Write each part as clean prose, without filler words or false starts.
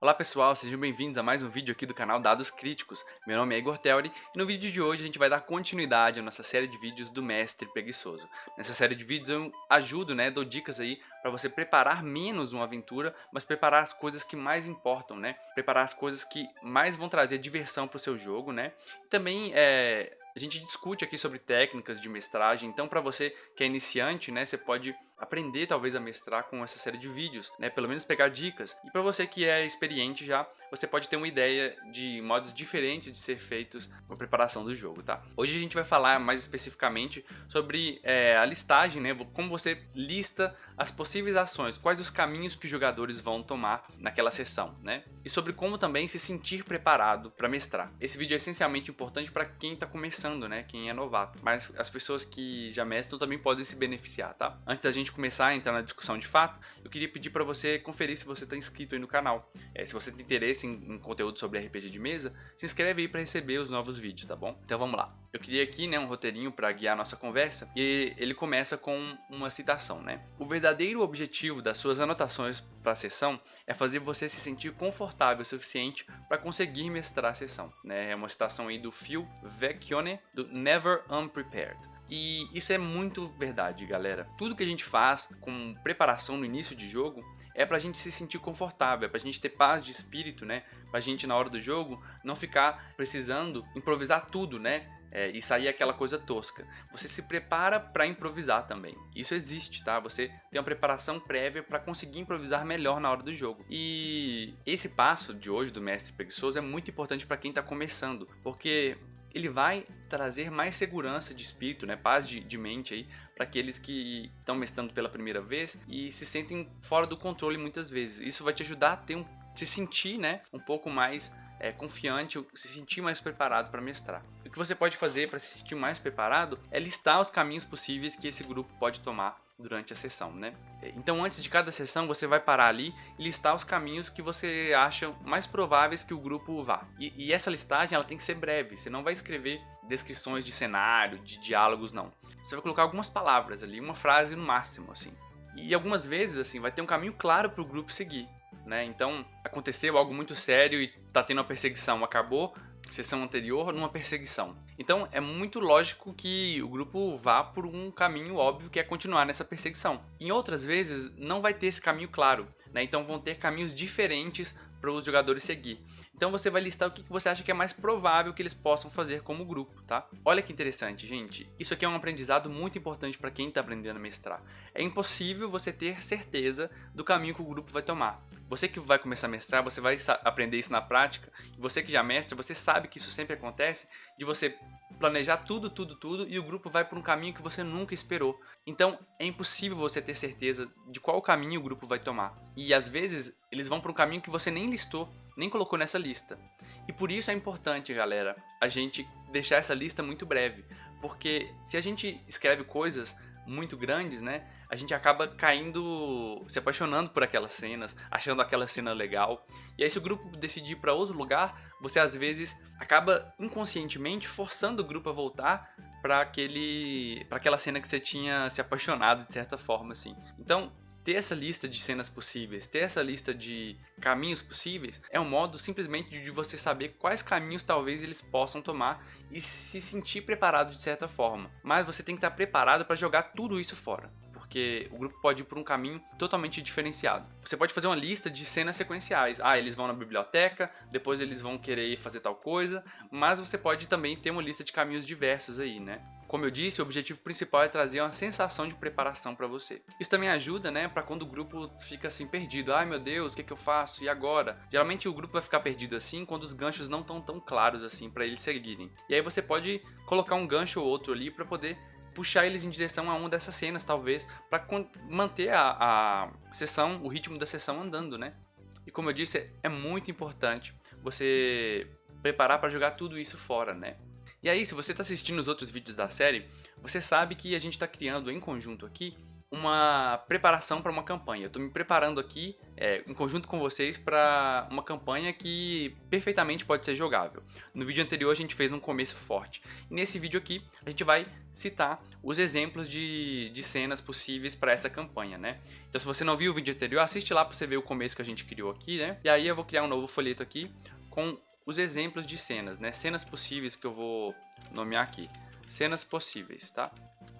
Olá pessoal, sejam bem-vindos a mais um vídeo aqui do canal Dados Críticos. Meu nome é Igor Theory e no vídeo de hoje a gente vai dar continuidade à nossa série de vídeos do Mestre Preguiçoso. Nessa série de vídeos eu ajudo, dou dicas aí para você preparar menos uma aventura, mas preparar as coisas que mais importam, Preparar as coisas que mais vão trazer diversão para o seu jogo, E também a gente discute aqui sobre técnicas de mestragem, então para você que é iniciante, você pode aprender talvez a mestrar com essa série de vídeos, pelo menos pegar dicas. E para você que é experiente já, você pode ter uma ideia de modos diferentes de ser feitos na preparação do jogo, tá? Hoje a gente vai falar mais especificamente sobre a listagem, como você lista as possíveis ações, quais os caminhos que os jogadores vão tomar naquela sessão, E sobre como também se sentir preparado para mestrar. Esse vídeo é essencialmente importante para quem está começando, quem é novato, mas as pessoas que já mestram também podem se beneficiar, tá? Antes da gente começar a entrar na discussão de fato, eu queria pedir para você conferir se você está inscrito aí no canal. Se você tem interesse em conteúdo sobre RPG de mesa, se inscreve aí para receber os novos vídeos, tá bom? Então vamos lá. Eu queria aqui, um roteirinho para guiar a nossa conversa, e ele começa com uma citação, O verdadeiro objetivo das suas anotações para a sessão é fazer você se sentir confortável o suficiente para conseguir mestrar a sessão, É uma citação aí do Phil Vecchione, do Never Unprepared. E isso é muito verdade, galera. Tudo que a gente faz com preparação no início de jogo é pra gente se sentir confortável, é pra gente ter paz de espírito, Pra gente na hora do jogo não ficar precisando improvisar tudo, e sair aquela coisa tosca. Você se prepara para improvisar também. Isso existe, tá? Você tem uma preparação prévia para conseguir improvisar melhor na hora do jogo. E esse passo de hoje do Mestre Preguiçoso é muito importante para quem está começando, porque ele vai trazer mais segurança de espírito, paz de mente aí para aqueles que estão mestrando pela primeira vez e se sentem fora do controle muitas vezes. Isso vai te ajudar a ter se sentir, um pouco mais confiante, se sentir mais preparado para mestrar. O que você pode fazer para se sentir mais preparado é listar os caminhos possíveis que esse grupo pode tomar durante a sessão, Então antes de cada sessão você vai parar ali e listar os caminhos que você acha mais prováveis que o grupo vá. E essa listagem ela tem que ser breve, você não vai escrever descrições de cenário, de diálogos não. Você vai colocar algumas palavras ali, uma frase no máximo, assim. E algumas vezes assim vai ter um caminho claro para o grupo seguir. Então aconteceu algo muito sério e tá tendo uma perseguição, acabou sessão anterior numa perseguição. Então é muito lógico que o grupo vá por um caminho óbvio que é continuar nessa perseguição. Em outras vezes não vai ter esse caminho claro, então vão ter caminhos diferentes para os jogadores seguir. Então você vai listar o que você acha que é mais provável que eles possam fazer como grupo, tá? Olha que interessante, gente. Isso aqui é um aprendizado muito importante para quem está aprendendo a mestrar. É impossível você ter certeza do caminho que o grupo vai tomar. Você que vai começar a mestrar, você vai aprender isso na prática. E você que já mestra, você sabe que isso sempre acontece, de você planejar tudo e o grupo vai por um caminho que você nunca esperou. Então é impossível você ter certeza de qual caminho o grupo vai tomar. E às vezes eles vão por um caminho que você nem listou, nem colocou nessa lista. E por isso é importante, galera, a gente deixar essa lista muito breve. Porque se a gente escreve coisas muito grandes, a gente acaba caindo, se apaixonando por aquelas cenas, achando aquela cena legal. E aí se o grupo decidir ir para outro lugar, você às vezes acaba inconscientemente forçando o grupo a voltar para aquela cena que você tinha se apaixonado de certa forma, assim. Então, ter essa lista de cenas possíveis, ter essa lista de caminhos possíveis, é um modo simplesmente de você saber quais caminhos talvez eles possam tomar e se sentir preparado de certa forma. Mas você tem que estar preparado para jogar tudo isso fora, porque o grupo pode ir por um caminho totalmente diferenciado. Você pode fazer uma lista de cenas sequenciais. Eles vão na biblioteca, depois eles vão querer fazer tal coisa, mas você pode também ter uma lista de caminhos diversos aí, Como eu disse, o objetivo principal é trazer uma sensação de preparação para você. Isso também ajuda, para quando o grupo fica assim perdido. Ai meu Deus, o que eu faço? E agora? Geralmente o grupo vai ficar perdido assim quando os ganchos não estão tão claros assim para eles seguirem. E aí você pode colocar um gancho ou outro ali para poder puxar eles em direção a uma dessas cenas, talvez, para manter a sessão, o ritmo da sessão andando, E como eu disse, é muito importante você preparar para jogar tudo isso fora, E aí, se você está assistindo os outros vídeos da série, você sabe que a gente está criando em conjunto aqui uma preparação para uma campanha. Eu estou me preparando aqui, em conjunto com vocês, para uma campanha que perfeitamente pode ser jogável. No vídeo anterior a gente fez um começo forte. E nesse vídeo aqui a gente vai citar os exemplos de cenas possíveis para essa campanha, né? Então se você não viu o vídeo anterior, assiste lá para você ver o começo que a gente criou aqui, né? E aí eu vou criar um novo folheto aqui com os exemplos de cenas, né? Cenas possíveis que eu vou nomear aqui. Cenas possíveis, tá?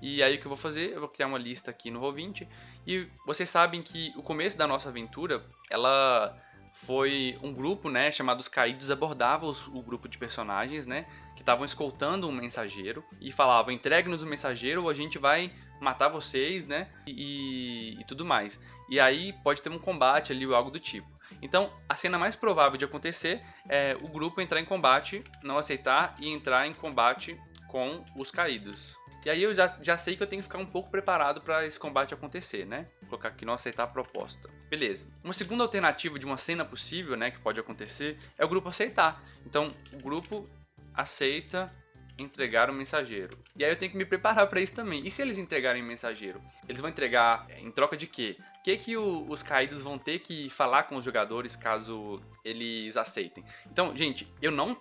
E aí o que eu vou fazer? Eu vou criar uma lista aqui no Roll20 e vocês sabem que o começo da nossa aventura, ela foi um grupo, né, chamado Os Caídos, abordava o grupo de personagens, né, que estavam escoltando um mensageiro e falavam: entregue-nos o mensageiro ou a gente vai matar vocês, né, e tudo mais. E aí pode ter um combate ali ou algo do tipo. Então, a cena mais provável de acontecer é o grupo entrar em combate, não aceitar e entrar em combate com os caídos. E aí eu já sei que eu tenho que ficar um pouco preparado para esse combate acontecer, né? Vou colocar aqui não aceitar a proposta. Beleza. Uma segunda alternativa de uma cena possível, né, que pode acontecer, é o grupo aceitar. Então, o grupo aceita entregar o mensageiro. E aí eu tenho que me preparar para isso também. E se eles entregarem o mensageiro? Eles vão entregar em troca de quê? O que os caídos vão ter que falar com os jogadores caso eles aceitem? Então, gente, eu não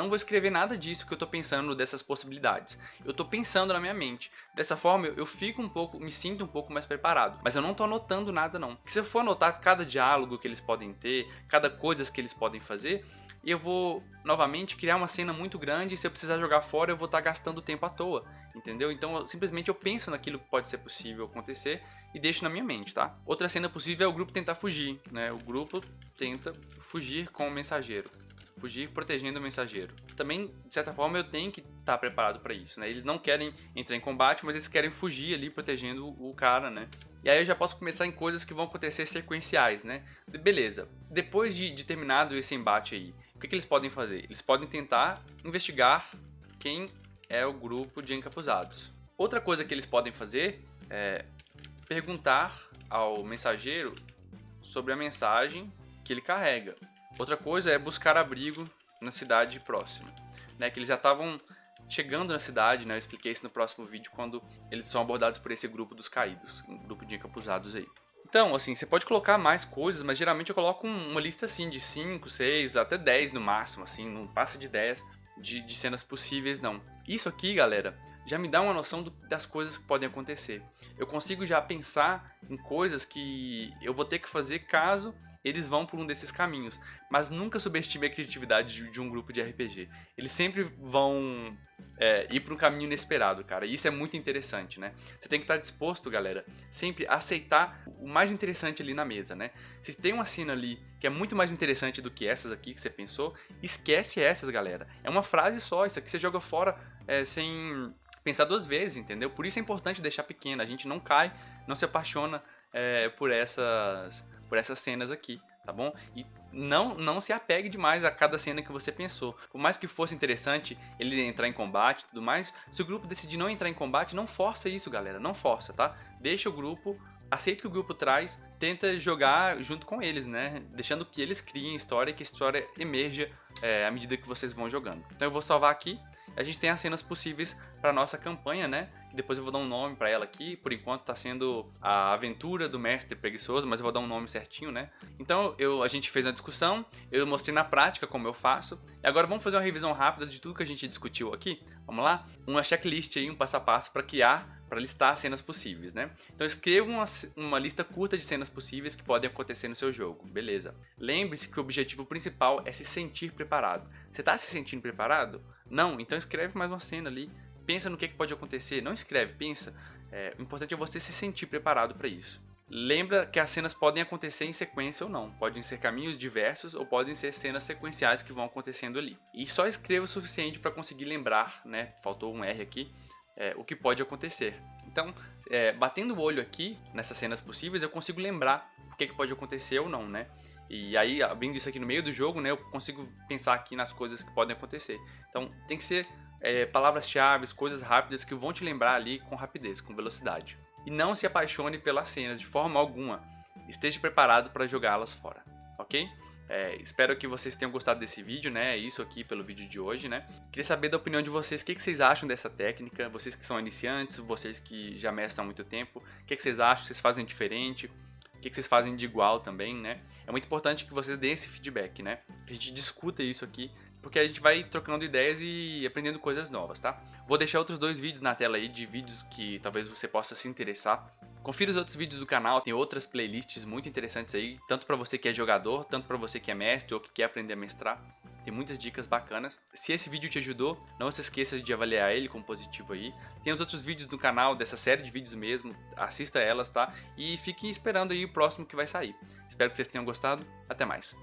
vou escrever nada disso que eu tô pensando dessas possibilidades. Eu tô pensando na minha mente. Dessa forma, eu fico me sinto um pouco mais preparado. Mas eu não tô anotando nada, não. Porque se eu for anotar cada diálogo que eles podem ter, cada coisa que eles podem fazer, eu vou, novamente, criar uma cena muito grande e se eu precisar jogar fora, eu vou estar gastando tempo à toa, entendeu? Então, simplesmente eu penso naquilo que pode ser possível acontecer e deixo na minha mente, tá? Outra cena possível é o grupo tentar fugir, né? O grupo tenta fugir com o mensageiro. Fugir protegendo o mensageiro. Também, de certa forma, eu tenho que estar preparado para isso, né? Eles não querem entrar em combate, mas eles querem fugir ali, protegendo o cara, né? E aí eu já posso começar em coisas que vão acontecer sequenciais, né? Beleza. Depois de terminado esse embate aí, o que eles podem fazer? Eles podem tentar investigar quem é o grupo de encapuzados. Outra coisa que eles podem fazer é perguntar ao mensageiro sobre a mensagem que ele carrega. Outra coisa é buscar abrigo na cidade próxima, né? Que eles já estavam chegando na cidade, né? Eu expliquei isso no próximo vídeo quando eles são abordados por esse grupo dos caídos, um grupo de encapuzados aí. Então, assim, você pode colocar mais coisas, mas geralmente eu coloco uma lista assim de 5, 6, até 10 no máximo, assim, não passa de 10 de cenas possíveis, não. Isso aqui, galera, já me dá uma noção das coisas que podem acontecer. Eu consigo já pensar em coisas que eu vou ter que fazer caso eles vão por um desses caminhos. Mas nunca subestime a criatividade de um grupo de RPG. Eles sempre vão ir para um caminho inesperado, cara. E isso é muito interessante, né? Você tem que estar disposto, galera, sempre a aceitar o mais interessante ali na mesa, né? Se tem uma cena ali que é muito mais interessante do que essas aqui que você pensou, esquece essas, galera. É uma frase só, isso aqui você joga fora sem pensar duas vezes, entendeu? Por isso é importante deixar pequena. A gente não cai, não se apaixona por essas cenas aqui, tá bom? E não se apegue demais a cada cena que você pensou. Por mais que fosse interessante ele entrar em combate e tudo mais, se o grupo decidir não entrar em combate, não força isso, galera. Não força, tá? Deixa o grupo, aceita o que o grupo traz, tenta jogar junto com eles, né? Deixando que eles criem história e que a história emerja à medida que vocês vão jogando. Então eu vou salvar aqui. A gente tem as cenas possíveis para nossa campanha, né? Depois eu vou dar um nome para ela aqui. Por enquanto está sendo a aventura do mestre preguiçoso, mas eu vou dar um nome certinho, né? Então a gente fez uma discussão, eu mostrei na prática como eu faço. E agora vamos fazer uma revisão rápida de tudo que a gente discutiu aqui. Vamos lá? Uma checklist aí, um passo a passo para listar cenas possíveis, né? Então escreva uma lista curta de cenas possíveis que podem acontecer no seu jogo, beleza? Lembre-se que o objetivo principal é se sentir preparado. Você está se sentindo preparado? Não? Então escreve mais uma cena ali, pensa no que pode acontecer, não escreve, pensa. O importante é você se sentir preparado para isso. Lembra que as cenas podem acontecer em sequência ou não, podem ser caminhos diversos ou podem ser cenas sequenciais que vão acontecendo ali. E só escreva o suficiente para conseguir lembrar, né? Faltou um R aqui. O que pode acontecer. Então, batendo o olho aqui nessas cenas possíveis, eu consigo lembrar o que pode acontecer ou não, né? E aí, abrindo isso aqui no meio do jogo, né, eu consigo pensar aqui nas coisas que podem acontecer. Então, tem que ser palavras-chave, coisas rápidas que vão te lembrar ali com rapidez, com velocidade. E não se apaixone pelas cenas de forma alguma. Esteja preparado para jogá-las fora, ok? Espero que vocês tenham gostado desse vídeo, né? É isso aqui pelo vídeo de hoje, né? Queria saber da opinião de vocês, o que vocês acham dessa técnica? Vocês que são iniciantes, vocês que já mestram há muito tempo, o que vocês acham? Vocês fazem diferente? O que vocês fazem de igual também, né? É muito importante que vocês deem esse feedback, né? Que a gente discuta isso aqui, porque a gente vai trocando ideias e aprendendo coisas novas, tá? Vou deixar outros 2 vídeos na tela aí de vídeos que talvez você possa se interessar. Confira os outros vídeos do canal, tem outras playlists muito interessantes aí, tanto para você que é jogador, tanto para você que é mestre ou que quer aprender a mestrar. Tem muitas dicas bacanas. Se esse vídeo te ajudou, não se esqueça de avaliar ele com positivo aí. Tem os outros vídeos do canal, dessa série de vídeos mesmo, assista elas, tá? E fique esperando aí o próximo que vai sair. Espero que vocês tenham gostado, até mais.